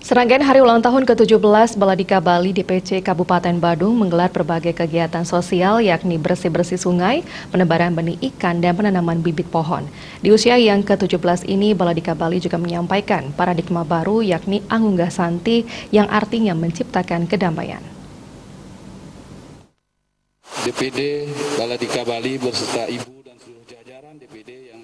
Serangkaian hari ulang tahun ke-17 Baladika Bali DPC Kabupaten Badung menggelar berbagai kegiatan sosial yakni bersih-bersih sungai, penebaran benih ikan, dan penanaman bibit pohon. Di usia yang ke-17 ini, Baladika Bali juga menyampaikan paradigma baru yakni Angunggah Santi yang artinya menciptakan kedamaian. DPD Baladika Bali beserta Ibu dan seluruh jajaran DPD yang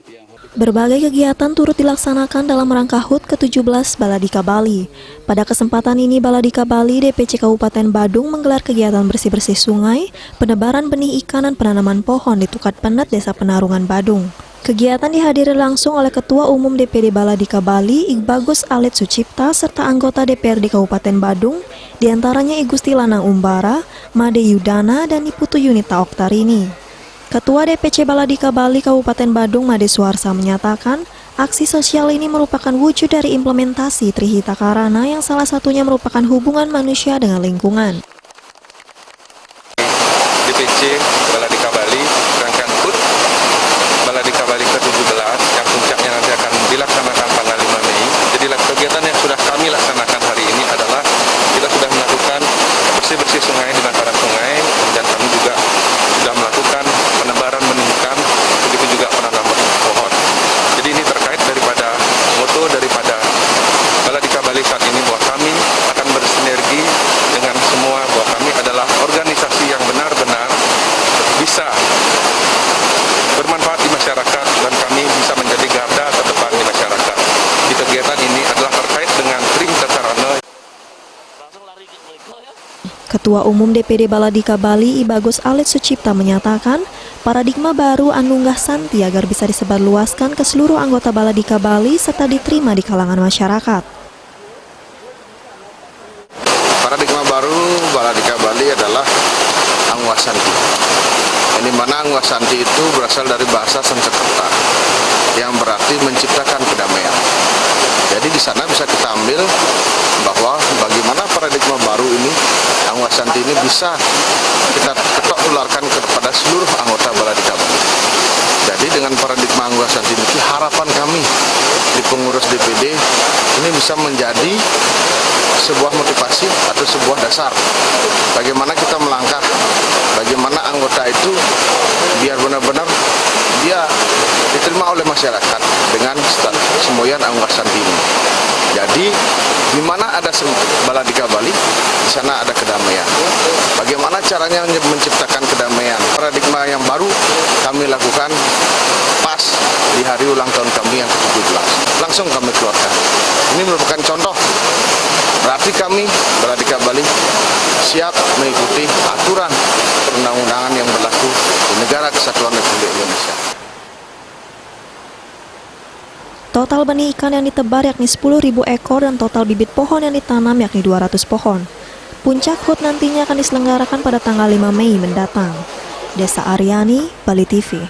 Berbagai kegiatan turut dilaksanakan dalam rangka HUT ke-17 Baladika Bali. Pada kesempatan ini, Baladika Bali DPC Kabupaten Badung menggelar kegiatan bersih-bersih sungai, penebaran benih ikan, dan penanaman pohon di Tukat Penet, Desa Penarungan, Badung. Kegiatan dihadiri langsung oleh Ketua Umum DPD Baladika Bali, Igbagus Alit Sucipta, serta anggota DPRD Kabupaten Badung, diantaranya I Gusti Lanang Umbara, Made Yudana, dan Iputu Yunita Oktarini. Ketua DPC Baladika Bali Kabupaten Badung Made Suarsa menyatakan, aksi sosial ini merupakan wujud dari implementasi Trihita Karana yang salah satunya merupakan hubungan manusia dengan lingkungan. DPC Baladika Bali rangkaian HUT Baladika Bali ke-17 yang puncaknya nanti akan dilaksanakan tanggal 5 Mei. Jadi kegiatan yang sudah kami laksanakan hari ini adalah kita sudah melakukan bersih-bersih sungai di bantaran sungai, dan kami juga sudah melakukan penebaran benih ikan, begitu juga penanaman pohon. Jadi ini terkait daripada moto daripada Baladika Bali saat ini, bahwa kami akan bersinergi dengan semua, bahwa kami adalah organisasi yang benar-benar bisa bermanfaat di masyarakat dan kami bisa menjadi garda terdepan di masyarakat. Di kegiatan ini adalah terkait dengan Trihita Karana. Ketua Umum DPD Baladika Bali Igbagus Alit Sucipta menyatakan, paradigma baru Angunggah Santi agar bisa disebarluaskan ke seluruh anggota Baladika Bali serta diterima di kalangan masyarakat. Paradigma baru Baladika Bali adalah Angunggah Santi. Ini mana Angunggah Santi itu berasal dari bahasa Sanskerta yang berarti menciptakan kedamaian. Jadi di sana bisa kita ambil bahwa bagaimana paradigma baru ini, Angunggah Santi ini bisa kita ketok tularkan kepada seluruh anggota Baladika Bali. Jadi dengan paradigma Angunggah Santi ini, harapan kami di pengurus DPD ini bisa menjadi sebuah motivasi atau sebuah dasar bagaimana kita melangkah, bagaimana anggota itu biar benar-benar dia diterima oleh masyarakat dengan semboyan Angunggah Santi ini. Jadi di mana ada Baladika Bali, di sana ada kedamaian. Bagaimana caranya menciptakan kedamaian? Paradigma yang baru kami lakukan pas di hari ulang tahun kami yang ke-17. Langsung kami keluarkan. Ini merupakan contoh. Berarti kami Baladika Bali siap mengikuti aturan perundang-undangan yang berlaku di Negara Kesatuan Republik Indonesia. Total benih ikan yang ditebar yakni 10.000 ekor dan total bibit pohon yang ditanam yakni 200 pohon. Puncak HUT nantinya akan diselenggarakan pada tanggal 5 Mei mendatang. Desa Aryani, Bali TV.